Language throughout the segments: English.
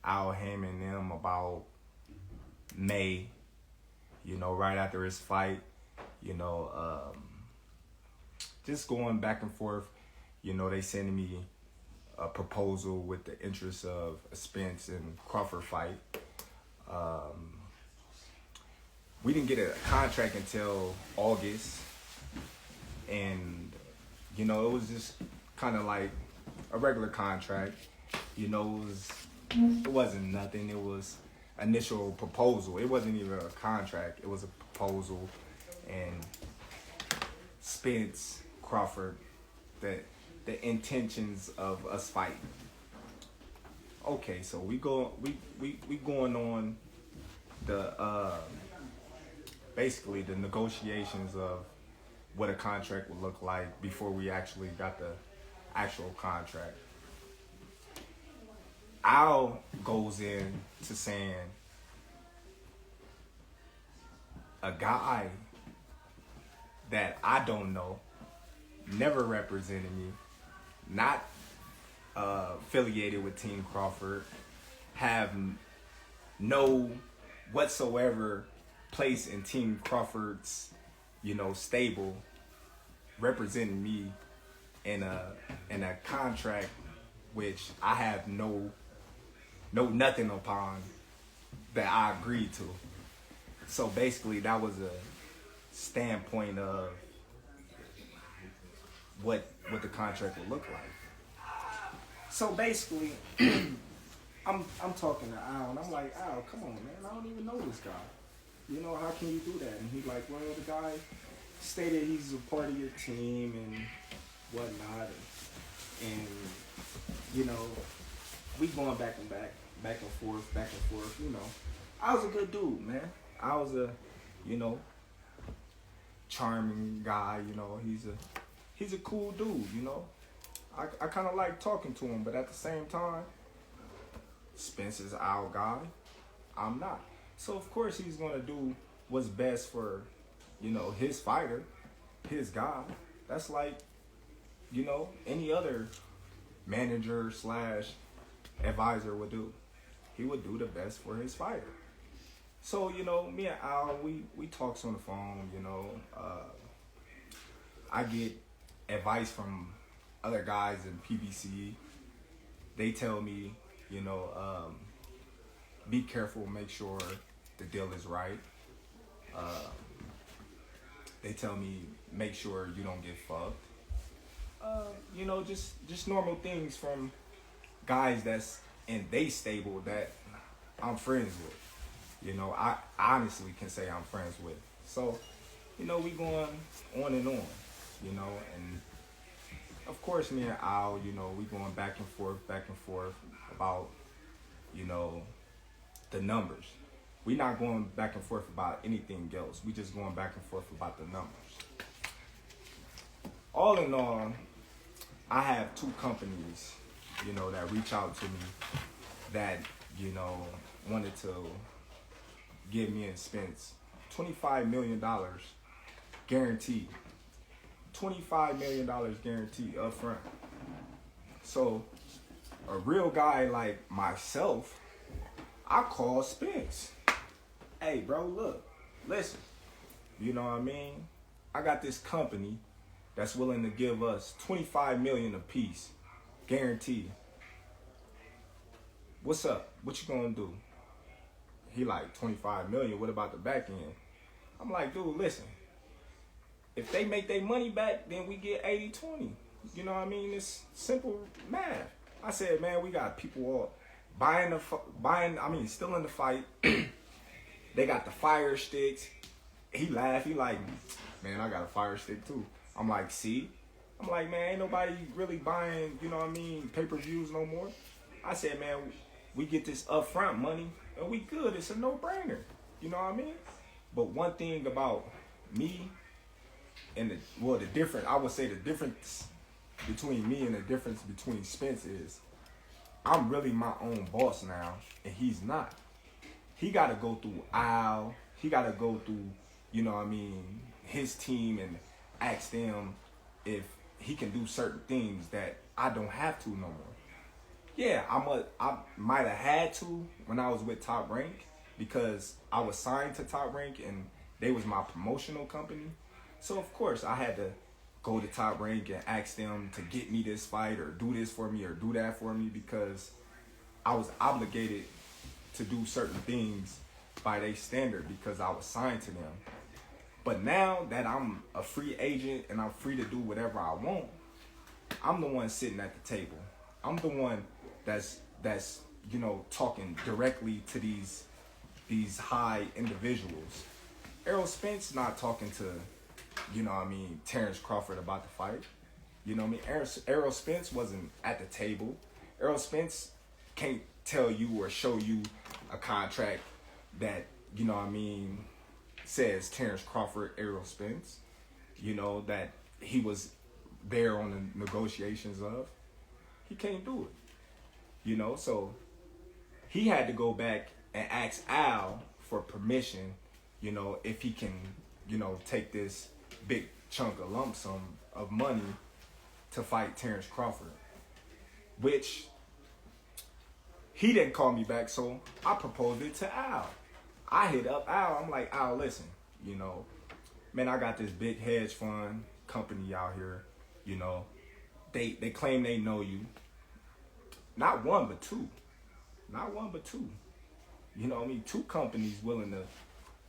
Al Heyman and them about May, right after his fight, you know, just going back and forth. They sending me a proposal with the interest of a Spence and Crawford fight. We didn't get a contract until August, and it was just kind of like a regular contract. It wasn't nothing. It was initial proposal. It wasn't even a contract. It was a proposal, and Spence, Crawford, the intentions of us fighting. Okay, so we going on the basically the negotiations of what a contract would look like before we actually got the actual contract. Al goes in to saying a guy that I don't know, never represented me, not affiliated with Team Crawford, have no whatsoever place in Team Crawford's, stable, representing me in a contract which I have no nothing upon that I agreed to. So basically that was a standpoint of what the contract would look like. So basically I'm talking to Al and I'm like, Al, come on, man, I don't even know this guy. How can you do that? And he's like, well, the guy stated he's a part of your team and whatnot, and we going back and forth. I was a good dude, man. I was a, charming guy. He's a cool dude. I kind of like talking to him, but at the same time, Spence is our guy. I'm not. So of course he's gonna do what's best for, his fighter, his guy. That's like, any other manager / advisor would do. He would do the best for his fighter. So, me and Al, we talks on the phone, I get advice from other guys in PBC. They tell me, be careful, make sure the deal is right. They tell me, make sure you don't get fucked. Just normal things from guys that's in they stable that I'm friends with. I honestly can say I'm friends with. So, we going on and on, and of course me and Al, we going back and forth about, the numbers. We not going back and forth about anything else. We just going back and forth about the numbers. All in all, I have two companies, that reach out to me that, wanted to give me and Spence $25 million guaranteed. $25 million guaranteed up front. So a real guy like myself, I call Spence. Hey, bro, look, listen, you know what I mean? I got this company that's willing to give us $25 million a piece, guaranteed. What's up? What you gonna do? He like, $25 million, what about the back end? I'm like, dude, listen, if they make their money back, then we get 80-20. You know what I mean? It's simple math. I said, man, we got people all still in the fight. They got the fire sticks. He laughed. He like, man, I got a fire stick too. I'm like, see? I'm like, man, ain't nobody really buying, pay-per-views no more. I said, man, we get this upfront money and we good. It's a no-brainer. You know what I mean? But one thing about me and the difference between me and the difference between Spence is I'm really my own boss now, and he's not. He got to go through Al. He got to go through, his team and ask them if he can do certain things that I don't have to no more. Yeah, I might have had to when I was with Top Rank because I was signed to Top Rank and they was my promotional company. So of course I had to go to Top Rank and ask them to get me this fight or do this for me or do that for me because I was obligated to do certain things by their standard because I was signed to them. But now that I'm a free agent and I'm free to do whatever I want, I'm the one sitting at the table. I'm the one that's talking directly to these high individuals. Earl Spence not talking to, Terrence Crawford about the fight. You know what I mean? Earl Spence wasn't at the table. Earl Spence can't tell you or show you a contract that, says Terrence Crawford, Earl Spence, that he was there on the negotiations of. He can't do it. So he had to go back and ask Al for permission, if he can, take this big chunk of lump sum of money to fight Terrence Crawford, which he didn't call me back, so I proposed it to Al. I hit up Al. I'm like, Al, listen, man, I got this big hedge fund company out here. They claim they know you. Not one, but two. Not one, but two. Two companies willing to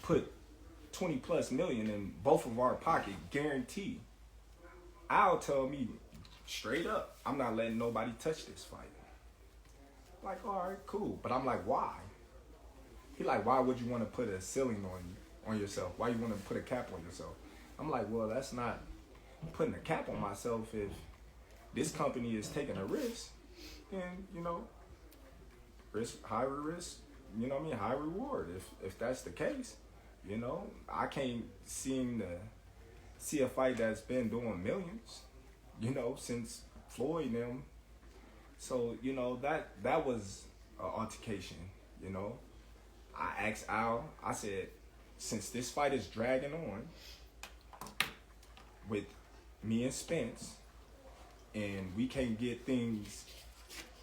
put 20 plus million in both of our pocket, guaranteed. Al tell me straight up, I'm not letting nobody touch this fight. Like, all right, cool. But I'm like, why? He like, why would you want to put a ceiling on yourself? Why you want to put a cap on yourself? I'm like, well, that's not putting a cap on myself. If this company is taking a risk, then, high risk, high reward. If that's the case, I can't seem to see a fight that's been doing millions, since Floyd and them. So, that was an altercation, I asked Al, I said, since this fight is dragging on with me and Spence, and we can't get things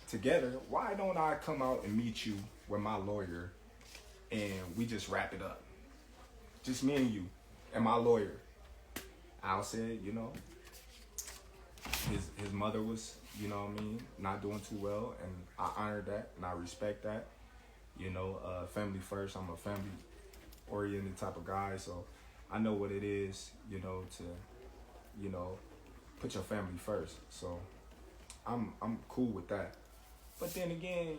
together, why don't I come out and meet you with my lawyer and we just wrap it up? Just me and you and my lawyer. Al said, his mother was, not doing too well, and I honored that and I respect that. Family first. I'm a family oriented type of guy, so I know what it is, to, put your family first. So I'm cool with that. But then again,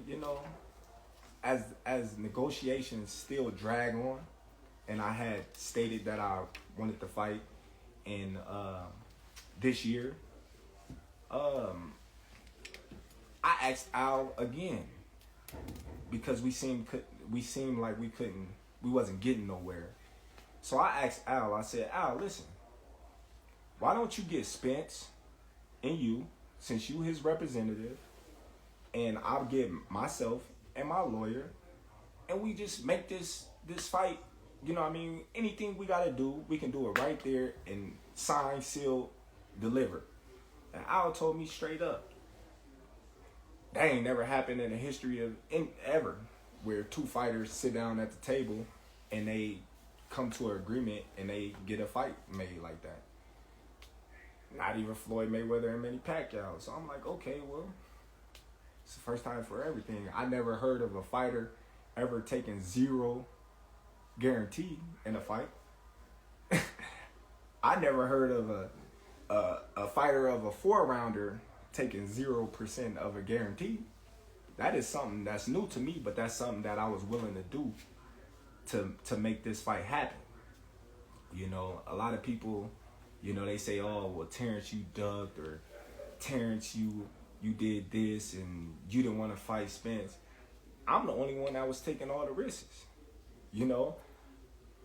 as negotiations still drag on, and I had stated that I wanted to fight in this year, I asked Al again because we seemed like we wasn't getting nowhere. So I asked Al, I said, Al, listen, why don't you get Spence and you, since you his representative, and I'll get myself and my lawyer, and we just make this fight, anything we gotta do, we can do it right there and sign, seal, deliver. And Al told me straight up, that ain't never happened in the history of ever, where two fighters sit down at the table and they come to an agreement and they get a fight made like that. Not even Floyd Mayweather and Manny Pacquiao. So I'm like, okay, well, it's the first time for everything. I never heard of a fighter ever taking zero guarantee in a fight. I never heard of a fighter of a 4-rounder taking 0% of a guarantee. That is something that's new to me, but that's something that I was willing to do to make this fight happen. A lot of people, they say, oh, well, Terrence, you ducked, or Terrence, you did this, and you didn't want to fight Spence. I'm the only one that was taking all the risks.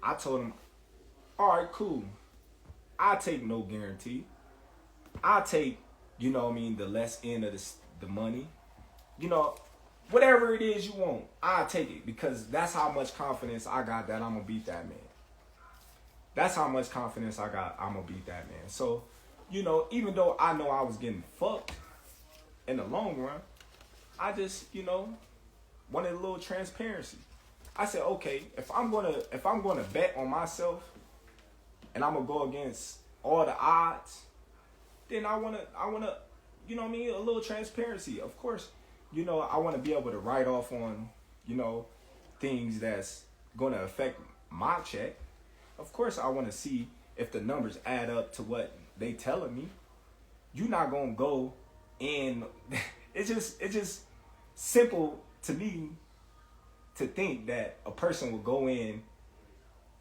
I told him, all right, cool. I take no guarantee. I take, the less end of the money. Whatever it is you want, I'll take it, because that's how much confidence I got that I'm going to beat that man. That's how much confidence I got I'm going to beat that man. So, even though I know I was getting fucked in the long run, I just, wanted a little transparency. I said, okay, if I'm gonna bet on myself and I'm gonna go against all the odds, then I wanna, a little transparency. Of course, I wanna be able to write off on, things that's gonna affect my check. Of course, I wanna see if the numbers add up to what they telling me. You're not gonna go in. It's just simple to me to think that a person will go in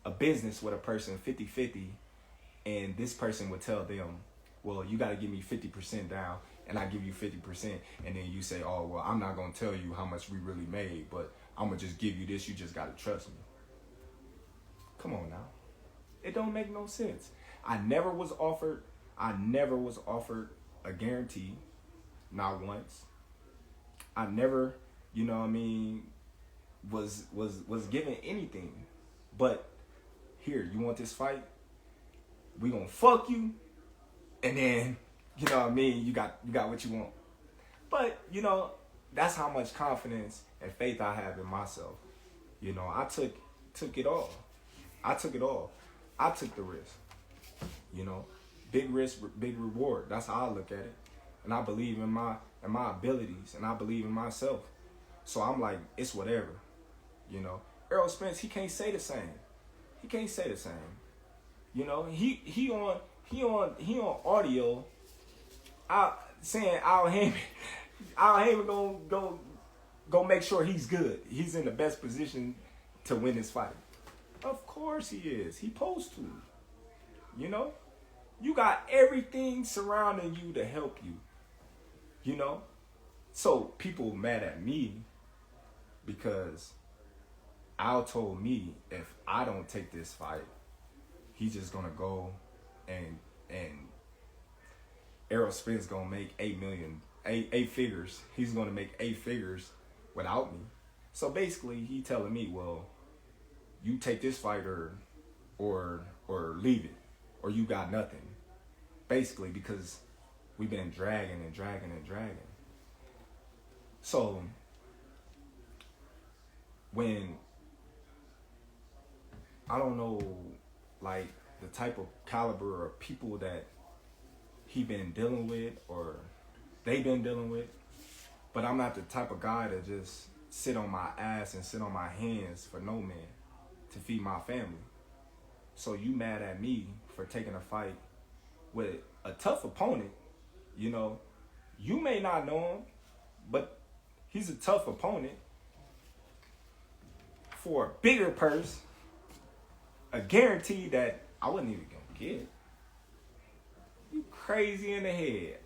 a business with a person 50-50 and this person would tell them, well, you got to give me 50% down and I give you 50%. And then you say, oh, well, I'm not going to tell you how much we really made, but I'm going to just give you this. You just got to trust me. Come on now. It don't make no sense. I never was offered a guarantee, not once. I never, was given anything. But here, you want this fight? We gonna fuck you, and then you got what you want. But that's how much confidence and faith I have in myself. I took it all. I took it all. I took the risk. Big risk, big reward. That's how I look at it. And I believe in my abilities, and I believe in myself. So I'm like, it's whatever. Earl Spence, he can't say the same. He can't say the same. He on audio saying Al Heyman gonna make sure he's good. He's in the best position to win this fight. Of course he is. He supposed to. You got everything surrounding you to help you. So people mad at me because Al told me if I don't take this fight, he's just gonna go and Earl Spence gonna make eight figures. He's gonna make 8 figures without me. So basically, he telling me, well, you take this fight or leave it, or you got nothing. Basically, because we've been dragging and dragging and dragging. So when I don't know, like the type of caliber of people that he been dealing with or they been dealing with, but I'm not the type of guy to just sit on my ass and sit on my hands for no man to feed my family. So you mad at me for taking a fight with a tough opponent. You may not know him, but he's a tough opponent for a bigger purse, a guarantee that I wasn't even gonna get. You crazy in the head.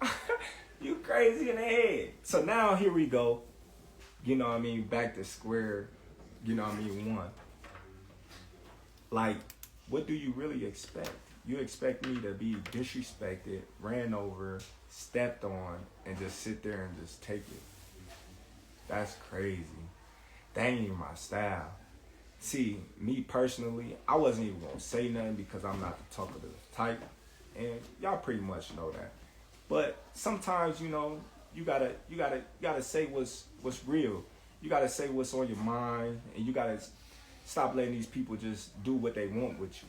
You crazy in the head. So now here we go. Back to square, one. Like, what do you really expect? You expect me to be disrespected, ran over, stepped on, and just sit there and just take it. That's crazy. That ain't even my style. See, me personally, I wasn't even gonna say nothing because I'm not the talkative type. And y'all pretty much know that. But sometimes, you gotta say what's real. You gotta say what's on your mind, and you gotta stop letting these people just do what they want with you.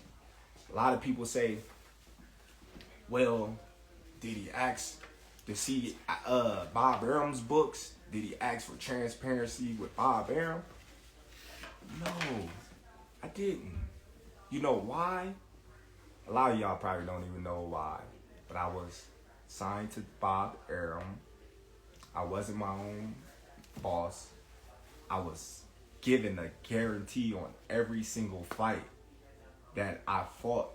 A lot of people say, well, did he ask to see Bob Arum's books? Did he ask for transparency with Bob Arum? No, I didn't. You know why? A lot of y'all probably don't even know why. But I was signed to Bob Arum. I wasn't my own boss. I was given a guarantee on every single fight that I fought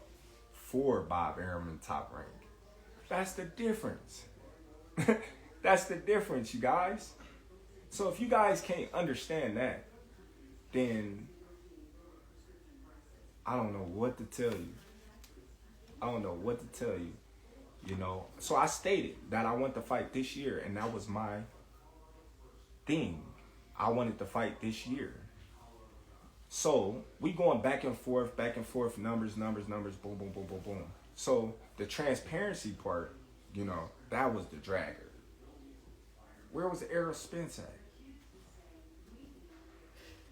for Bob Arum in Top Rank. That's the difference. That's the difference, you guys. So if you guys can't understand that, then I don't know what to tell you. I don't know what to tell you, So I stated that I want to fight this year, and that was my thing. I wanted to fight this year. So we going back and forth, numbers, boom, boom, boom, boom, boom. So the transparency part, that was the dragger. Where was Earl Spence at?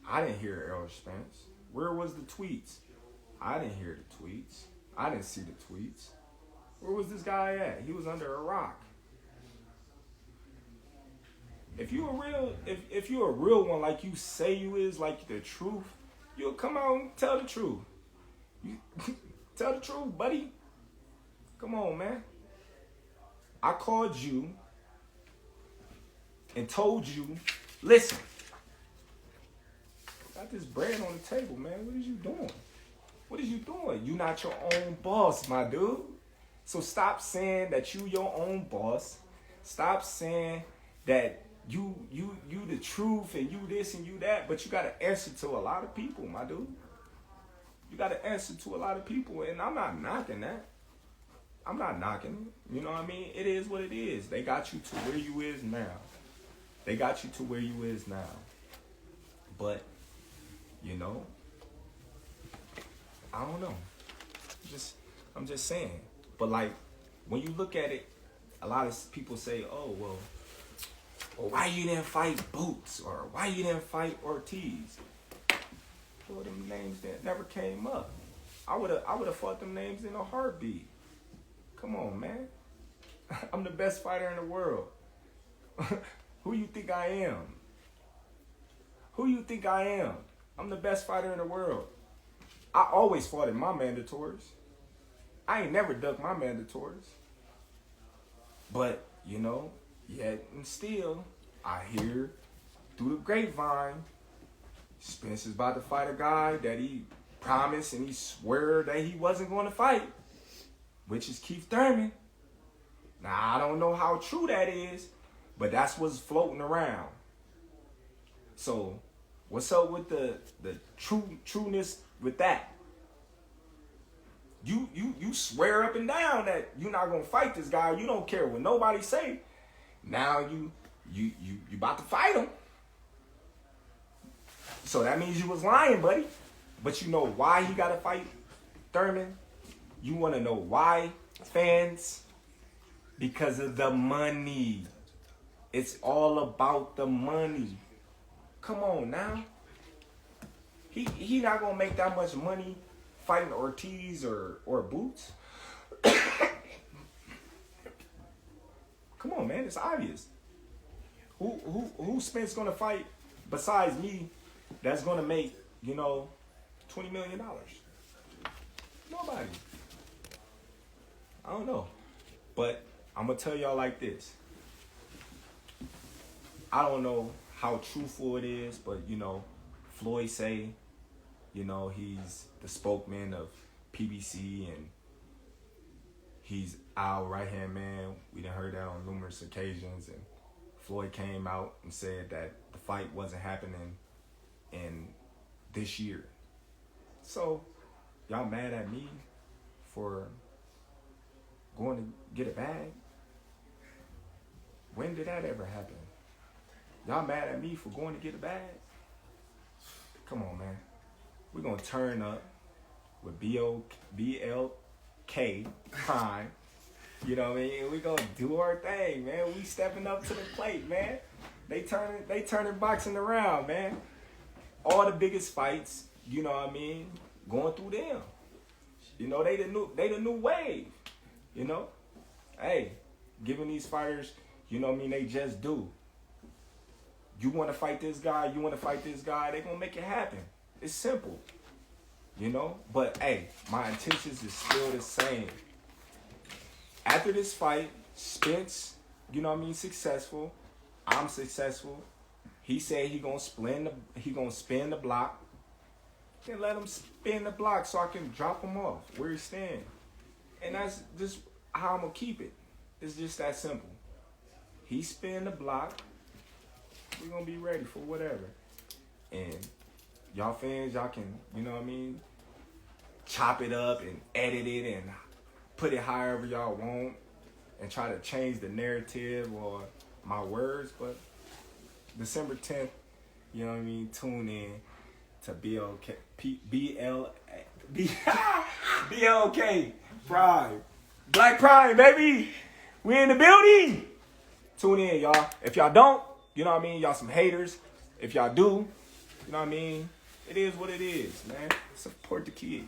I didn't hear Earl Spence. Where was the tweets? I didn't hear the tweets. I didn't see the tweets. Where was this guy at? He was under a rock. If you a real one like you say you is, like the truth, you'll come out and tell the truth. You tell the truth, buddy. Come on, man. I called you and told you, listen, got this bread on the table, man. What is you doing? What is you doing? You not your own boss, my dude. So stop saying that you your own boss. Stop saying that you the truth and you this and you that, but you got to answer to a lot of people, my dude. You got to answer to a lot of people, and I'm not knocking that. I'm not knocking it. You know what I mean? It is what it is. They got you to where you is now. They got you to where you is now. But, you know, I don't know. I'm just saying. But like, when you look at it, a lot of people say, oh, well, why you didn't fight Boots? Or why you didn't fight Ortiz? Well, them names that never came up. I would have fought them names in a heartbeat. Come on, man. I'm the best fighter in the world. Who you think I am? Who you think I am? I'm the best fighter in the world. I always fought in my mandatories. I ain't never ducked my mandatories. But, you know, yet and still, I hear through the grapevine, Spence is about to fight a guy that he promised and he swore that he wasn't going to fight, which is Keith Thurman. Now, I don't know how true that is, but that's what's floating around. So, what's up with the trueness with that? You swear up and down that you're not gonna fight this guy. You don't care what nobody say. Now you about to fight him. So that means you was lying, buddy. But you know why he gotta fight Thurman? You wanna know why, fans? Because of the money. It's all about the money. Come on now. He not gonna make that much money fighting Ortiz or Boots. Come on, man, it's obvious. Who Spence gonna fight besides me that's gonna make, $20 million? Nobody. I don't know. But I'm gonna tell y'all like this. I don't know how truthful it is, but Floyd say, he's the spokesman of PBC and he's our right-hand man. We done heard that on numerous occasions, and Floyd came out and said that the fight wasn't happening in this year. So, y'all mad at me for going to get a bag? When did that ever happen? Y'all mad at me for going to get a bag? Come on, man. We're going to turn up with BLK Prime. You know what I mean? We're going to do our thing, man. We stepping up to the plate, man. They turning boxing around, man. All the biggest fights, you know what I mean, going through them. They the new wave, Hey, giving these fighters, they just do. You want to fight this guy, they going to make it happen. It's simple, But, hey, my intentions is still the same. After this fight, Spence, successful. I'm successful. He said he gonna spin the block. Then let him spin the block so I can drop him off where he stand. And that's just how I'm gonna keep it. It's just that simple. He spin the block. We're gonna be ready for whatever. And y'all fans, y'all can, chop it up and edit it and put it however y'all want and try to change the narrative or my words, but December 10th, tune in to BLK Prime. Black Prime, baby. We in the building. Tune in, y'all. If y'all don't, you know what I mean? Y'all some haters. If y'all do, you know what I mean? It is what it is, man. Support the kid.